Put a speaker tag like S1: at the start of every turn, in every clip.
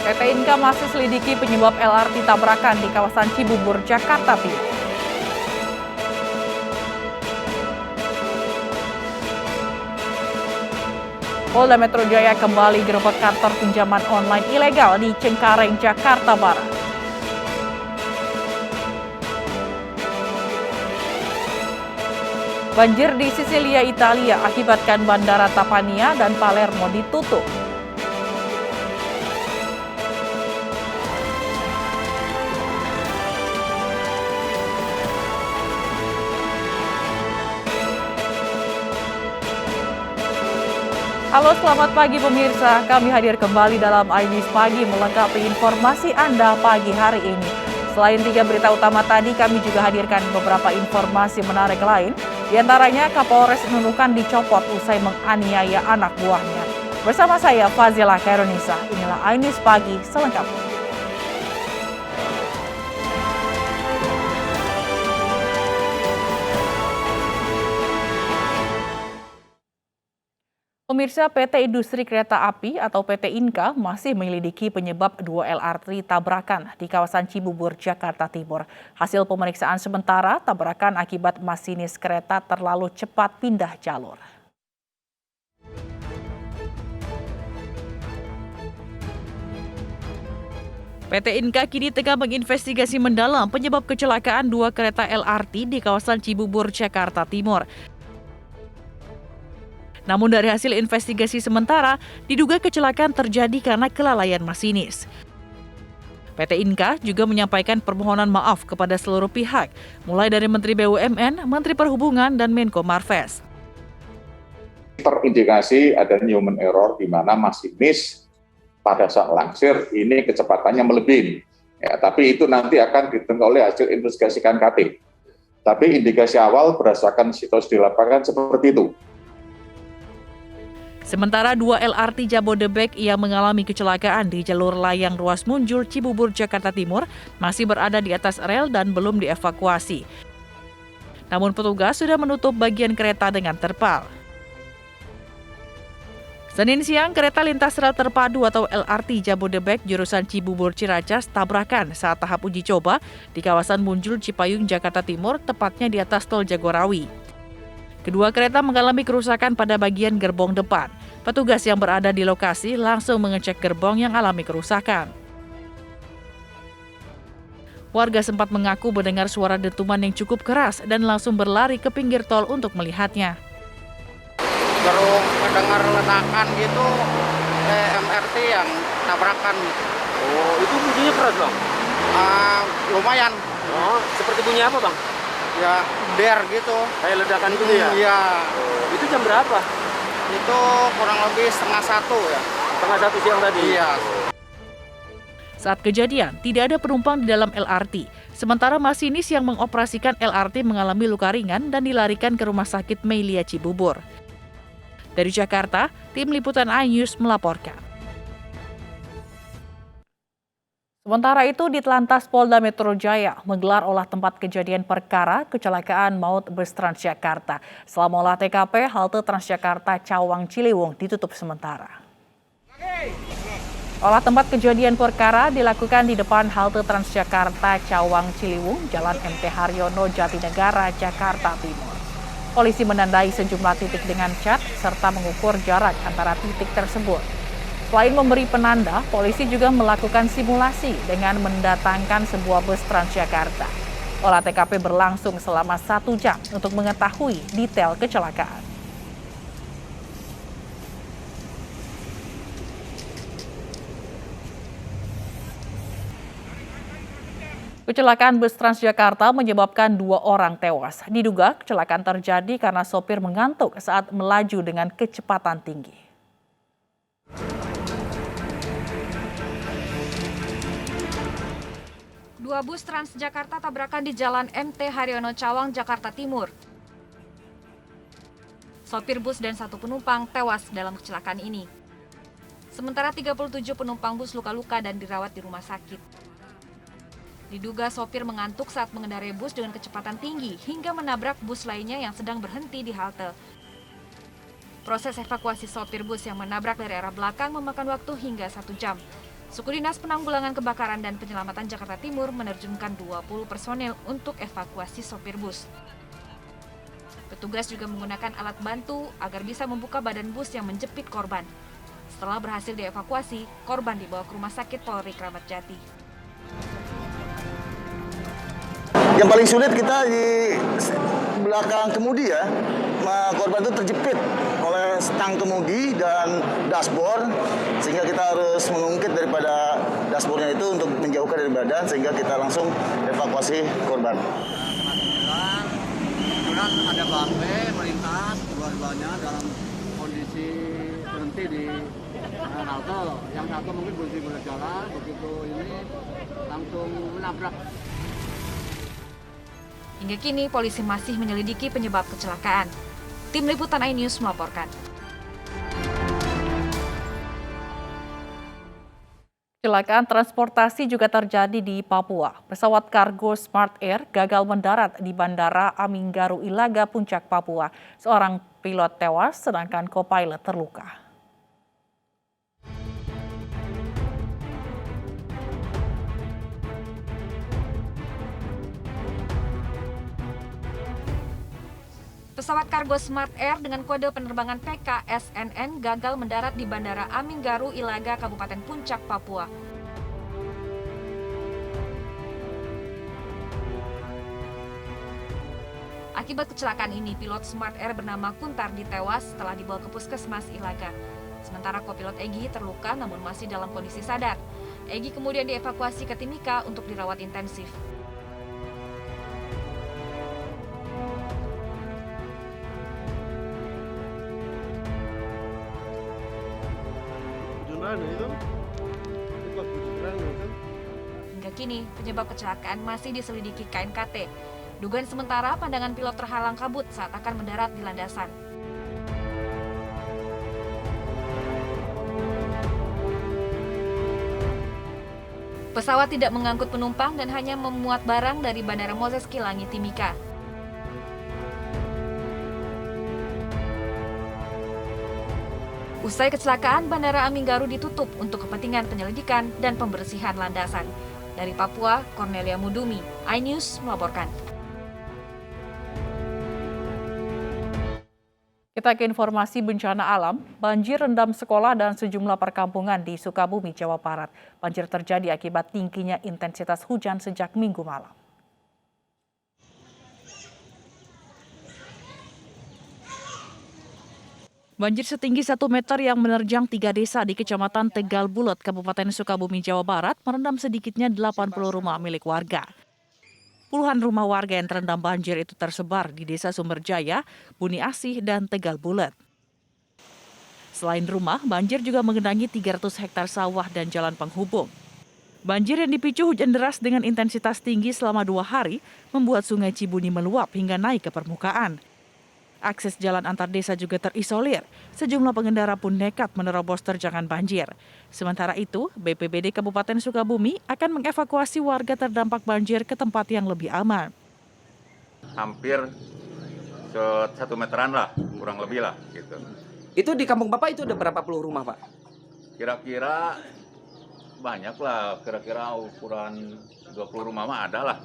S1: PT Inka masih selidiki penyebab LRT tabrakan di kawasan Cibubur, Jakarta Timur. Polda Metro Jaya kembali gerebek kantor pinjaman online ilegal di Cengkareng, Jakarta Barat. Banjir di Sisilia, Italia akibatkan Bandara Trapani dan Palermo ditutup. Halo, selamat pagi pemirsa. Kami hadir kembali dalam iNews Pagi melengkapi informasi Anda pagi hari ini. Selain 3 berita utama tadi, kami juga hadirkan beberapa informasi menarik lain. Di antaranya, Kapolres Nunukan dicopot usai menganiaya anak buahnya. Bersama saya, Fazila Khairunisa. Inilah iNews Pagi selengkapnya. Pemirsa, PT Industri Kereta Api atau PT Inka masih menyelidiki penyebab 2 LRT tabrakan di kawasan Cibubur, Jakarta Timur. Hasil pemeriksaan sementara, tabrakan akibat masinis kereta terlalu cepat pindah jalur. PT Inka kini tengah menginvestigasi mendalam penyebab kecelakaan 2 kereta LRT di kawasan Cibubur, Jakarta Timur. Namun dari hasil investigasi sementara, diduga kecelakaan terjadi karena kelalaian masinis. PT Inka juga menyampaikan permohonan maaf kepada seluruh pihak, mulai dari Menteri BUMN, Menteri Perhubungan, dan Menko Marves.
S2: Terindikasi ada human error di mana masinis pada saat langsir ini kecepatannya melebihi. Ya, tapi itu nanti akan ditentukan oleh hasil investigasi KNKT. Tapi indikasi awal berdasarkan situasi di lapangan seperti itu.
S1: Sementara 2 LRT Jabodebek yang mengalami kecelakaan di jalur layang ruas Munjul, Cibubur, Jakarta Timur masih berada di atas rel dan belum dievakuasi. Namun petugas sudah menutup bagian kereta dengan terpal. Senin siang, kereta lintas rel terpadu atau LRT Jabodebek jurusan Cibubur Ciracas tabrakan saat tahap uji coba di kawasan Munjul, Cipayung, Jakarta Timur, tepatnya di atas tol Jagorawi. Kedua kereta mengalami kerusakan pada bagian gerbong depan. Petugas yang berada di lokasi langsung mengecek gerbong yang alami kerusakan. Warga sempat mengaku mendengar suara dentuman yang cukup keras dan langsung berlari ke pinggir tol untuk melihatnya.
S3: Baru mendengar ledakan gitu, MRT yang tabrakan.
S4: Oh, itu bunyinya keras, Bang?
S3: Lumayan.
S4: Oh, seperti bunyi apa, Bang?
S3: Ya, der gitu.
S4: Kayak ledakan gitu ya?
S3: Iya.
S4: Oh, itu jam berapa?
S3: Itu kurang lebih 12:30 ya.
S4: 1:30 siang tadi?
S3: Iya.
S1: Saat kejadian, tidak ada penumpang di dalam LRT. Sementara masinis yang mengoperasikan LRT mengalami luka ringan dan dilarikan ke Rumah Sakit Meilia Cibubur. Dari Jakarta, tim liputan iNews melaporkan. Sementara itu, Ditlantas Polda Metro Jaya menggelar olah tempat kejadian perkara kecelakaan maut bus Transjakarta. Selama olah TKP, halte Transjakarta Cawang Ciliwung ditutup sementara. Olah tempat kejadian perkara dilakukan di depan halte Transjakarta Cawang Ciliwung, Jalan MT Haryono, Jatinegara, Jakarta Timur. Polisi menandai sejumlah titik dengan cat serta mengukur jarak antara titik tersebut. Selain memberi penanda, polisi juga melakukan simulasi dengan mendatangkan sebuah bus Transjakarta. Olah TKP berlangsung selama 1 jam untuk mengetahui detail kecelakaan. Kecelakaan bus Transjakarta menyebabkan 2 orang tewas. Diduga kecelakaan terjadi karena sopir mengantuk saat melaju dengan kecepatan tinggi.
S5: Dua bus Transjakarta tabrakan di Jalan MT Haryono Cawang, Jakarta Timur. Sopir bus dan 1 penumpang tewas dalam kecelakaan ini. Sementara 37 penumpang bus luka-luka dan dirawat di rumah sakit. Diduga sopir mengantuk saat mengendarai bus dengan kecepatan tinggi hingga menabrak bus lainnya yang sedang berhenti di halte. Proses evakuasi sopir bus yang menabrak dari arah belakang memakan waktu hingga 1 jam. Suku Dinas Penanggulangan Kebakaran dan Penyelamatan Jakarta Timur menerjunkan 20 personel untuk evakuasi sopir bus. Petugas juga menggunakan alat bantu agar bisa membuka badan bus yang menjepit korban. Setelah berhasil dievakuasi, korban dibawa ke Rumah Sakit Polri Kramat Jati.
S6: Yang paling sulit kita di belakang kemudi ya, korban itu terjepit oleh stang kemudi dan dashboard, sehingga kita harus mengungkit daripada dashboardnya itu untuk menjauhkan dari badan, sehingga kita langsung evakuasi korban.
S7: Kemudian ada bangke melintas, dua-duanya dalam kondisi berhenti di halte. Yang satu mungkin berhenti berjalan, begitu ini langsung menabrak.
S5: Hingga kini polisi masih menyelidiki penyebab kecelakaan. Tim Liputan iNews melaporkan.
S1: Kecelakaan transportasi juga terjadi di Papua. Pesawat kargo Smart Air gagal mendarat di Bandara Aminggaru Ilaga, Puncak, Papua. Seorang pilot tewas, sedangkan co-pilot terluka.
S5: Pesawat kargo Smart Air dengan kode penerbangan PKSNN gagal mendarat di Bandara Aminggaru Ilaga, Kabupaten Puncak, Papua. Akibat kecelakaan ini, pilot Smart Air bernama Kuntardi tewas setelah dibawa ke Puskesmas Ilaga. Sementara kopilot Egy terluka namun masih dalam kondisi sadar. Egy kemudian dievakuasi ke Timika untuk dirawat intensif. Hingga kini, penyebab kecelakaan masih diselidiki KNKT. Dugaan sementara, pandangan pilot terhalang kabut saat akan mendarat di landasan. Pesawat tidak mengangkut penumpang dan hanya memuat barang dari Bandara Moses Kilangin, Timika. Usai kecelakaan, Bandara Aminggaru ditutup untuk kepentingan penyelidikan dan pembersihan landasan. Dari Papua, Cornelia Mudumi, iNews melaporkan.
S1: Kita ke informasi bencana alam. Banjir rendam sekolah dan sejumlah perkampungan di Sukabumi, Jawa Barat. Banjir terjadi akibat tingginya intensitas hujan sejak Minggu malam. Banjir setinggi 1 meter yang menerjang 3 desa di Kecamatan Tegal Bulet, Kabupaten Sukabumi, Jawa Barat, merendam sedikitnya 80 rumah milik warga. Puluhan rumah warga yang terendam banjir itu tersebar di Desa Sumberjaya, Buni Asih, dan Tegal Bulet. Selain rumah, banjir juga menggenangi 300 hektar sawah dan jalan penghubung. Banjir yang dipicu hujan deras dengan intensitas tinggi selama 2 hari membuat Sungai Cibuni meluap hingga naik ke permukaan. Akses jalan antar desa juga terisolir. Sejumlah pengendara pun nekat menerobos terjangan banjir. Sementara itu, BPBD Kabupaten Sukabumi akan mengevakuasi warga terdampak banjir ke tempat yang lebih aman.
S8: Hampir 1 meteran lah, kurang lebih lah gitu.
S4: Itu di kampung Bapak itu ada berapa puluh rumah, Pak?
S8: Kira-kira banyak lah, kira-kira ukuran 20 rumah mah ada lah.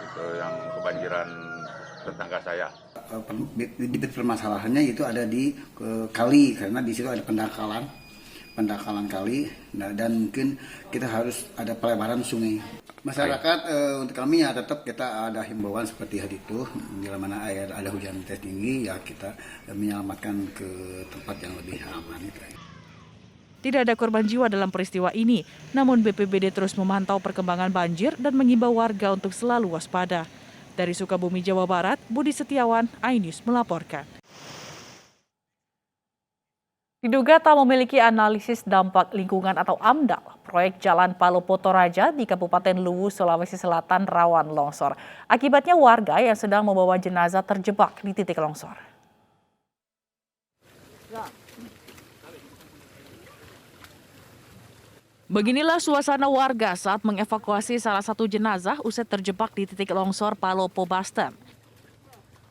S8: Itu yang kebanjiran tetangga saya.
S9: Bibit permasalahannya itu ada di kali, karena di situ ada pendangkalan kali, dan mungkin kita harus ada pelebaran sungai. Masyarakat untuk kami ya tetap kita ada himbauan seperti hari itu, bila mana ada hujan intensitas tinggi ya kita menyelamatkan ke tempat yang lebih aman.
S1: Tidak ada korban jiwa dalam peristiwa ini, namun BPBD terus memantau perkembangan banjir dan mengimbau warga untuk selalu waspada. Dari Sukabumi, Jawa Barat, Budi Setiawan, iNews melaporkan. Diduga tak memiliki analisis dampak lingkungan atau AMDAL, proyek Jalan Palopo Toraja di Kabupaten Luwu, Sulawesi Selatan rawan longsor. Akibatnya warga yang sedang membawa jenazah terjebak di titik longsor. Beginilah suasana warga saat mengevakuasi salah satu jenazah usai terjebak di titik longsor Palopo, Boston.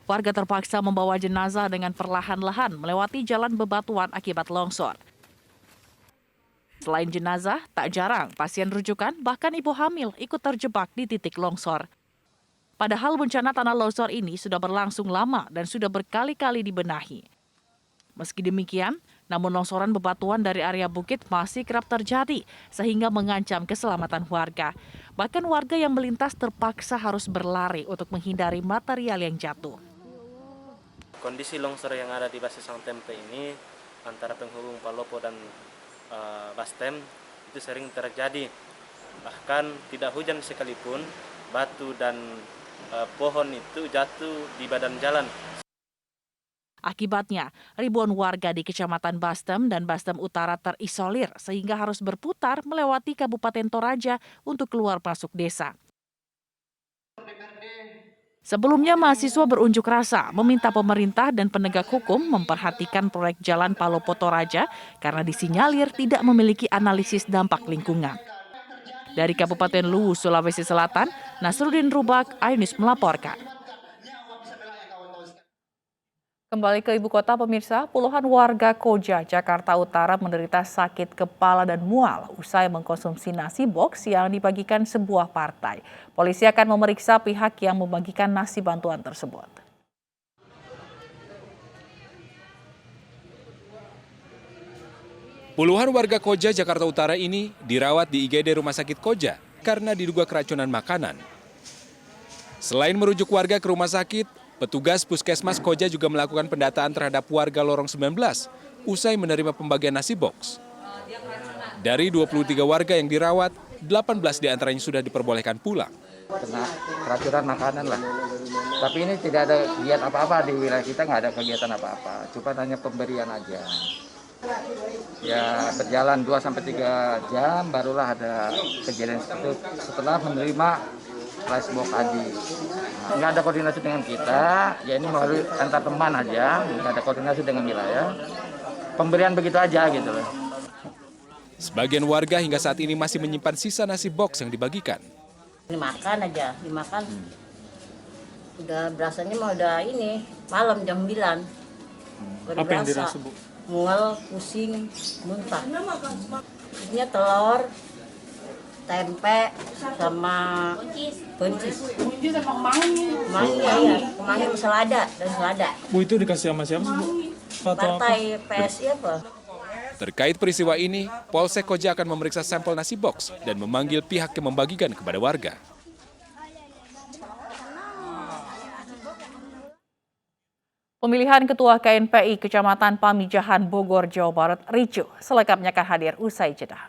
S1: Warga terpaksa membawa jenazah dengan perlahan-lahan melewati jalan bebatuan akibat longsor. Selain jenazah, tak jarang pasien rujukan bahkan ibu hamil ikut terjebak di titik longsor. Padahal bencana tanah longsor ini sudah berlangsung lama dan sudah berkali-kali dibenahi. Meski demikian, namun longsoran bebatuan dari area bukit masih kerap terjadi sehingga mengancam keselamatan warga. Bahkan warga yang melintas terpaksa harus berlari untuk menghindari material yang jatuh.
S10: Kondisi longsor yang ada di basis Sang Tempe ini antara penghubung Palopo dan Bastem itu sering terjadi. Bahkan tidak hujan sekalipun, batu dan pohon itu jatuh di badan jalan.
S1: Akibatnya, ribuan warga di Kecamatan Bastem dan Bastem Utara terisolir sehingga harus berputar melewati Kabupaten Toraja untuk keluar masuk desa. Sebelumnya, mahasiswa berunjuk rasa meminta pemerintah dan penegak hukum memperhatikan proyek jalan Palopo Toraja karena disinyalir tidak memiliki analisis dampak lingkungan. Dari Kabupaten Luwu, Sulawesi Selatan, Nasruddin Rubak, iNews melaporkan. Kembali ke ibu kota, pemirsa, puluhan warga Koja, Jakarta Utara menderita sakit kepala dan mual usai mengkonsumsi nasi box yang dibagikan sebuah partai. Polisi akan memeriksa pihak yang membagikan nasi bantuan tersebut.
S11: Puluhan warga Koja, Jakarta Utara ini dirawat di IGD Rumah Sakit Koja karena diduga keracunan makanan. Selain merujuk warga ke rumah sakit, petugas Puskesmas Koja juga melakukan pendataan terhadap warga Lorong 19 usai menerima pembagian nasi box. Dari 23 warga yang dirawat, 18 diantaranya sudah diperbolehkan pulang.
S12: Kena keracunan makanan lah. Tapi ini tidak ada kegiatan apa-apa di wilayah kita, nggak ada kegiatan apa-apa. Cuma hanya pemberian aja. Ya berjalan 2-3 jam barulah ada kejadian seperti itu setelah menerima rice box tadi. Nggak ada koordinasi dengan kita, ya ini melalui antar teman aja, nggak ada koordinasi dengan wilayah. Pemberian begitu aja gitu loh.
S11: Sebagian warga hingga saat ini masih menyimpan sisa nasi box yang dibagikan.
S13: Dimakan aja, dimakan. Udah berasanya mah udah ini, malam jam 9.
S14: Apa yang dirasa, Bu?
S13: Mual, pusing, muntah. Isinya telur, tempe, sama buncis. Kemangi ya, kemangi selada dan selada.
S14: Bu, itu dikasih sama siapa, Bu?
S13: Partai PSI apa?
S11: Terkait peristiwa ini, Polsek Koja akan memeriksa sampel nasi box dan memanggil pihak yang membagikan kepada warga.
S1: Pemilihan Ketua KNPI Kecamatan Pamijahan, Bogor, Jawa Barat ricuh. Selengkapnya akan hadir usai jeda.